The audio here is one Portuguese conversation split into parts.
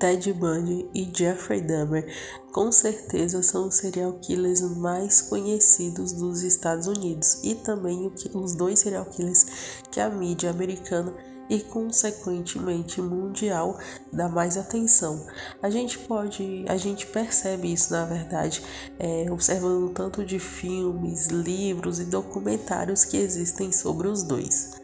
Ted Bundy e Jeffrey Dahmer com certeza são os serial killers mais conhecidos dos Estados Unidos e também os dois serial killers que a mídia americana e consequentemente mundial dá mais atenção. A gente percebe isso na verdade, observando tanto de filmes, livros e documentários que existem sobre os dois.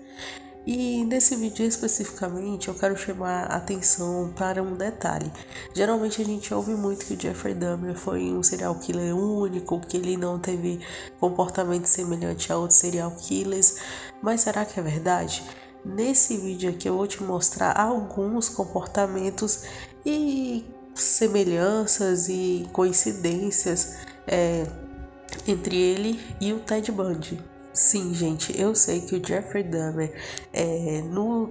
E nesse vídeo especificamente eu quero chamar a atenção para um detalhe. Geralmente a gente ouve muito que o Jeffrey Dahmer foi um serial killer único, que ele não teve comportamento semelhante a outros serial killers, mas será que é verdade? Nesse vídeo aqui eu vou te mostrar alguns comportamentos e semelhanças e coincidências entre ele e o Ted Bundy. Sim, gente, eu sei que o Jeffrey Dahmer,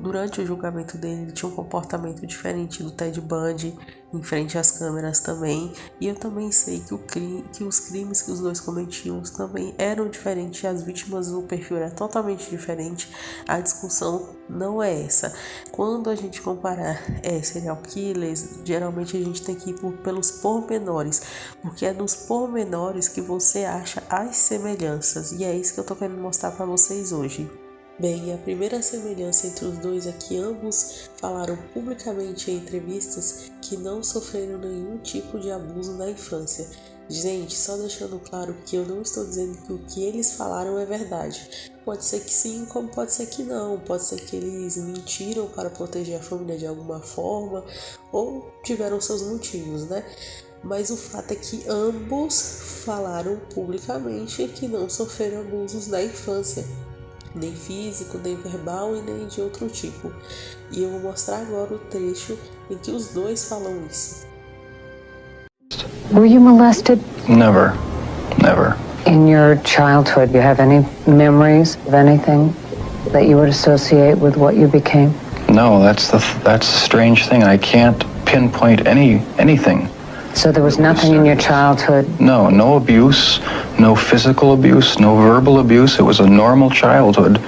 durante o julgamento dele, ele tinha um comportamento diferente do Ted Bundy em frente às câmeras também. E eu também sei que os crimes que os dois cometiam também eram diferentes, as vítimas, o perfil era totalmente diferente. A discussão não é essa. Quando a gente comparar serial killers, geralmente a gente tem que ir pelos pormenores, porque é nos pormenores que você acha as semelhanças, e é isso que eu tô querendo mostrar para vocês hoje. Bem, a primeira semelhança entre os dois é que ambos falaram publicamente em entrevistas que não sofreram nenhum tipo de abuso na infância. Gente, só deixando claro que eu não estou dizendo que o que eles falaram é verdade. Pode ser que sim, como pode ser que não. Pode ser que eles mentiram para proteger a família de alguma forma ou tiveram seus motivos, né? Mas o fato é que ambos falaram publicamente que não sofreram abusos na infância. Nem físico, nem verbal e nem de outro tipo. E eu vou mostrar agora o trecho em que os dois falam isso. Were you molested? Never. In your childhood, you have any memories of anything that you would associate with what you became? No, that's the strange thing. I can't pinpoint anything. So there was nothing in your childhood? No abuse, no physical abuse, no verbal abuse. It was a normal childhood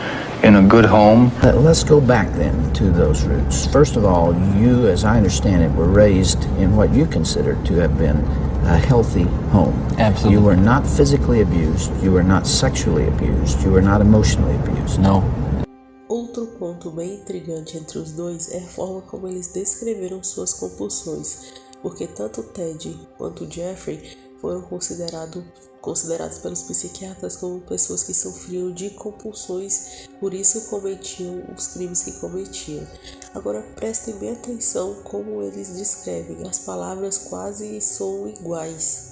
in a good home. Let's go back then to those roots. First of all, you, as I understand it, were raised in what you considered to have been a healthy home. Absolutely. You were not physically abused, you were not sexually abused, you were not emotionally abused. No. Outro ponto bem intrigante entre os dois é a forma como eles descreveram suas compulsões, porque tanto Ted quanto Jeffrey foram considerados pelos psiquiatras como pessoas que sofriam de compulsões, por isso cometiam os crimes que cometiam. Agora prestem bem atenção como eles descrevem, as palavras quase soam iguais.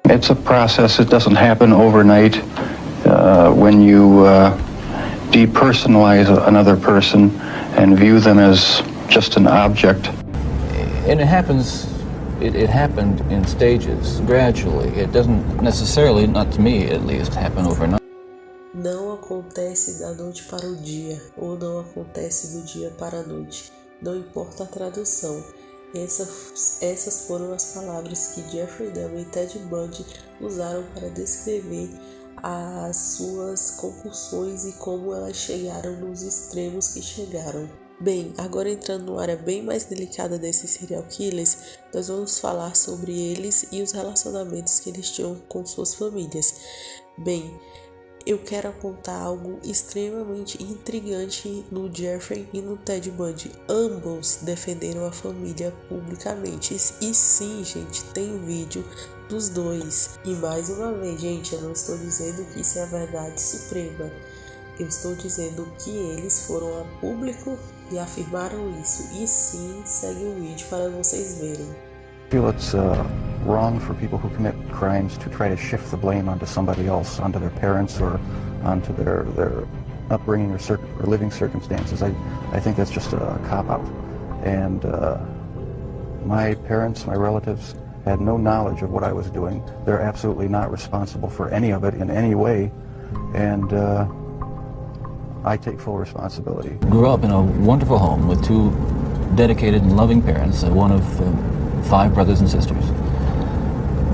It's a process. It doesn't happen overnight. When you depersonalize another person and view them as just an object. And it happened in stages, gradually. It doesn't necessarily, not to me at least, happen overnight. Não acontece da noite para o dia, ou não acontece do dia para a noite. Não importa a tradução. Essas foram as palavras que Jeffrey Dahmer e Ted Bundy usaram para descrever as suas compulsões e como elas chegaram nos extremos que chegaram. Bem, agora entrando numa área bem mais delicada desses serial killers, nós vamos falar sobre eles e os relacionamentos que eles tinham com suas famílias. Bem, eu quero apontar algo extremamente intrigante no Jeffrey e no Ted Bundy. Ambos defenderam a família publicamente. E sim, gente, tem vídeo dos dois. E mais uma vez, gente, eu não estou dizendo que isso é a verdade suprema. Eu estou dizendo que eles foram a público e afirmaram isso. E sim, segue o vídeo para vocês verem. I feel it's wrong for people who commit crimes to try to shift the blame onto somebody else, onto their parents or onto their upbringing or living circumstances. I think that's just a cop-out. And my parents, my relatives, had no knowledge of what I was doing. They're absolutely not responsible for any of it in any way. And I take full responsibility. Grew up in a wonderful home with two dedicated and loving parents, one of 5 brothers and sisters.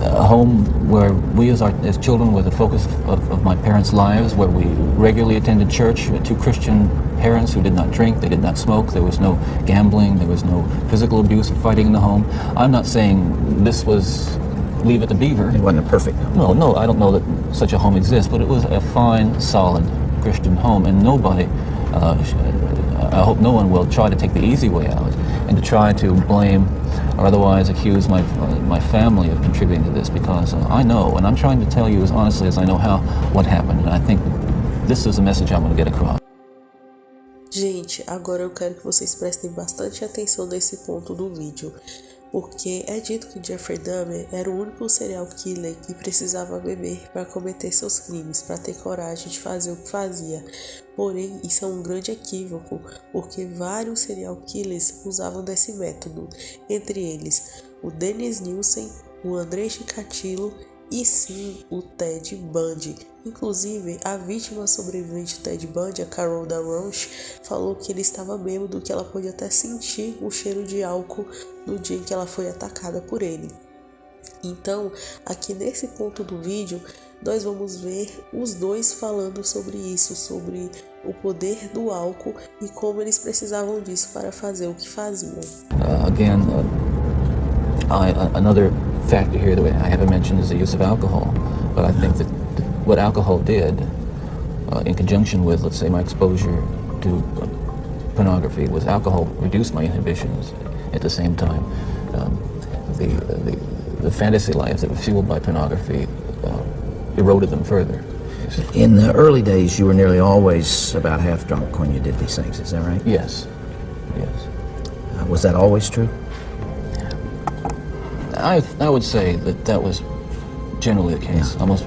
a home where we as children were the focus of my parents' lives, where we regularly attended church, two Christian parents who did not drink, they did not smoke, there was no gambling, there was no physical abuse or fighting in the home. I'm not saying this was Leave It to Beaver. It wasn't a perfect home. No, I don't know that such a home exists, but it was a fine, solid Christian home, and nobody, I hope no one will try to take the easy way out and to try to blame or otherwise accuse my family of contributing to this, because I know, and I'm trying to tell you as honestly as I know what happened, and I think this is the message I want to get across. Gente, agora eu quero que vocês prestem bastante atenção nesse ponto do vídeo, porque é dito que Jeffrey Dahmer era o único serial killer que precisava beber para cometer seus crimes, para ter coragem de fazer o que fazia. Porém, isso é um grande equívoco, porque vários serial killers usavam desse método, entre eles o Dennis Nielsen, o Andrei Chikatilo e sim o Ted Bundy. Inclusive, a vítima sobrevivente do Ted Bundy, a Carol Roach, falou que ele estava bêbado, que ela pôde até sentir o cheiro de álcool no dia em que ela foi atacada por ele. Então, aqui nesse ponto do vídeo, nós vamos ver os dois falando sobre isso, sobre o poder do álcool e como eles precisavam disso para fazer o que faziam. Another factor here that I haven't mentioned is the use of alcohol, but I think that what alcohol did, in conjunction with, let's say, my exposure to pornography, was alcohol reduced my inhibitions. At the same time, the fantasy lives that were fueled by pornography eroded them further. In the early days, you were nearly always about half drunk when you did these things, is that right? Yes. Was that always true? I would say that was generally the case, almost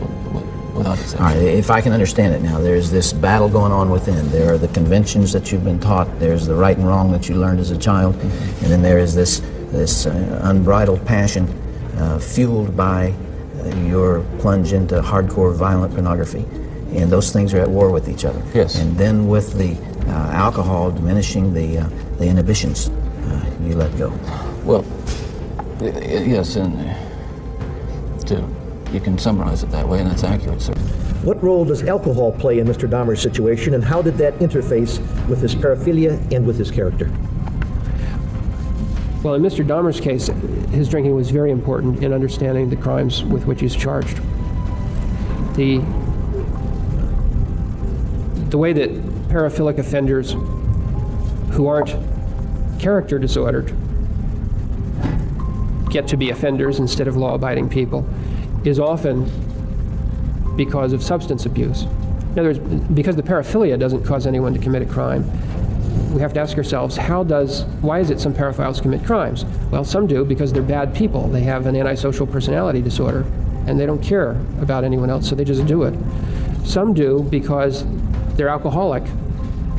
without exception. All right, if I can understand it now, there's this battle going on within. There are the conventions that you've been taught, there's the right and wrong that you learned as a child, and then there is this unbridled passion fueled by your plunge into hardcore violent pornography. And those things are at war with each other. Yes. And then with the alcohol diminishing the inhibitions, you let go. Well, yes, and you can summarize it that way, and that's accurate, sir. What role does alcohol play in Mr. Dahmer's situation, and how did that interface with his paraphilia and with his character? Well, in Mr. Dahmer's case, his drinking was very important in understanding the crimes with which he's charged. The way that paraphilic offenders who aren't character disordered get to be offenders instead of law-abiding people is often because of substance abuse. In other words, because the paraphilia doesn't cause anyone to commit a crime, we have to ask ourselves, why is it some paraphiles commit crimes? Well, some do because they're bad people. They have an antisocial personality disorder, and they don't care about anyone else, so they just do it. Some do because they're alcoholic,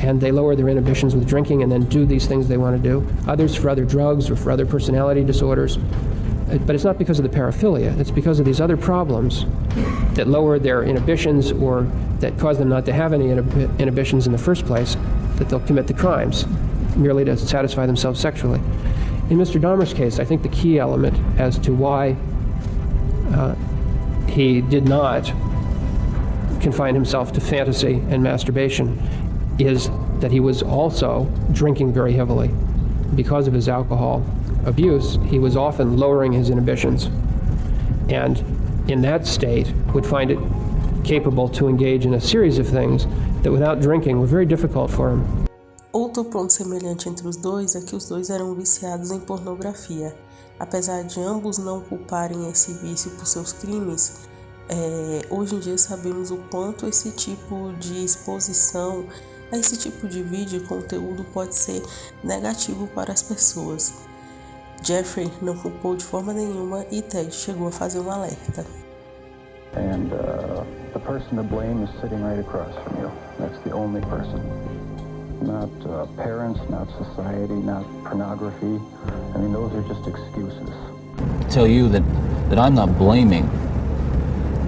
and they lower their inhibitions with drinking and then do these things they want to do. Others for other drugs or for other personality disorders. But it's not because of the paraphilia. It's because of these other problems that lower their inhibitions or that cause them not to have any inhibitions in the first place, that they'll commit the crimes merely to satisfy themselves sexually. In Mr. Dahmer's case, I think the key element as to why he did not confine himself to fantasy and masturbation is that he was also drinking very heavily. Because of his alcohol abuse, he was often lowering his inhibitions, and in that state would find it capable to engage in a series of things that without drinking were very difficult for him. Outro ponto semelhante entre os dois é que os dois eram viciados em pornografia. Apesar de ambos não culparem esse vício por seus crimes, hoje em dia sabemos o quanto esse tipo de exposição a esse tipo de vídeo e conteúdo pode ser negativo para as pessoas. Jeffrey não culpou de forma nenhuma e Ted chegou a fazer um alerta. And the person to blame is sitting right across from you. That's the only person. Not parents, not society, not pornography. I mean, those are just excuses. Tell you that I'm not blaming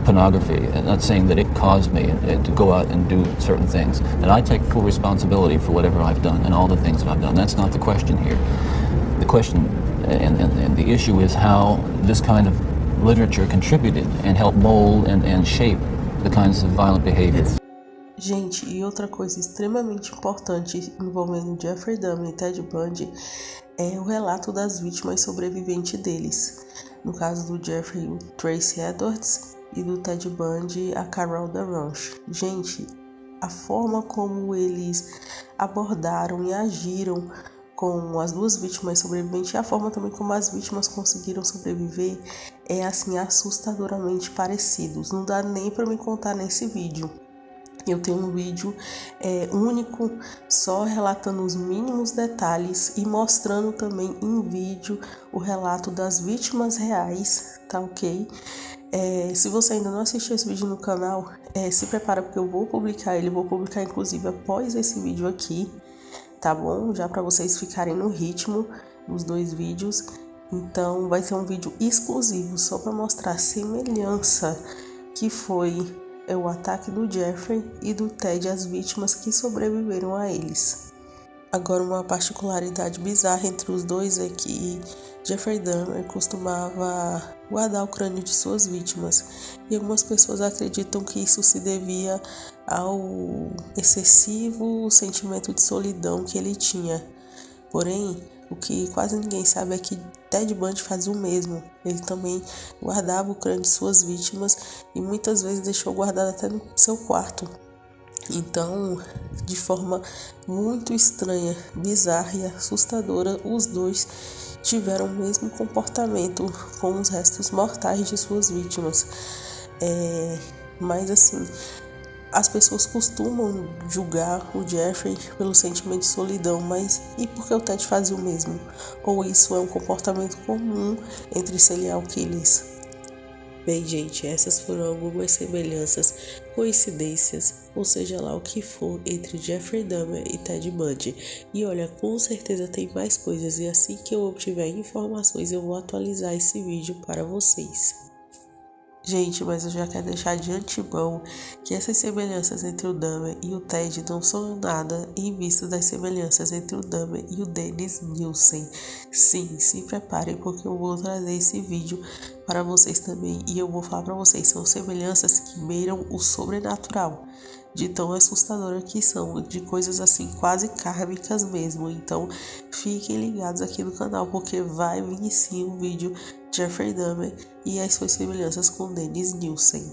pornography, and not saying that it caused me to go out and do certain things. And I take full responsibility for whatever I've done and all the things that I've done. That's not the question here. The question and the issue is how this kind of literature contributed and helped mold and shape the kinds of violent behaviors. Gente, e outra coisa extremamente importante envolvendo Jeffrey Dahmer e Ted Bundy é o relato das vítimas sobreviventes deles. No caso do Jeffrey, o Tracy Edwards, e do Ted Bundy, a Carol DeRoche. Gente, a forma como eles abordaram e agiram com as duas vítimas sobreviventes e a forma também como as vítimas conseguiram sobreviver é assim assustadoramente parecidos. Não dá nem para me contar nesse vídeo. Eu tenho um vídeo único, só relatando os mínimos detalhes e mostrando também em vídeo o relato das vítimas reais, tá ok? Se você ainda não assistiu esse vídeo no canal, se prepara porque eu vou publicar ele, vou publicar inclusive após esse vídeo aqui, tá bom? Já para vocês ficarem no ritmo dos dois vídeos. Então vai ser um vídeo exclusivo só para mostrar a semelhança que foi o ataque do Jeffrey e do Ted às vítimas que sobreviveram a eles. Agora, uma particularidade bizarra entre os dois é que Jeffrey Dahmer costumava guardar o crânio de suas vítimas e algumas pessoas acreditam que isso se devia ao excessivo sentimento de solidão que ele tinha. Porém, o que quase ninguém sabe é que Ted Bundy fazia o mesmo. Ele também guardava o crânio de suas vítimas e muitas vezes deixou guardado até no seu quarto. Então, de forma muito estranha, bizarra e assustadora, os dois tiveram o mesmo comportamento com os restos mortais de suas vítimas. Mas assim, as pessoas costumam julgar o Jeffrey pelo sentimento de solidão, mas e por que o Ted fazia o mesmo? Ou isso é um comportamento comum entre serial killers? Bem, gente, essas foram algumas semelhanças, coincidências, ou seja lá o que for, entre Jeffrey Dahmer e Ted Bundy. E olha, com certeza tem mais coisas e assim que eu obtiver informações eu vou atualizar esse vídeo para vocês. Gente, mas eu já quero deixar de antemão que essas semelhanças entre o Dahmer e o Ted não são nada em vista das semelhanças entre o Dahmer e o Dennis Nielsen. Sim, se preparem porque eu vou trazer esse vídeo para vocês também e eu vou falar para vocês, são semelhanças que beiram o sobrenatural, de tão assustadora que são, de coisas assim quase kármicas mesmo. Então fiquem ligados aqui no canal porque vai vir sim um vídeo Jeffrey Dahmer e as suas semelhanças com Dennis Nielsen.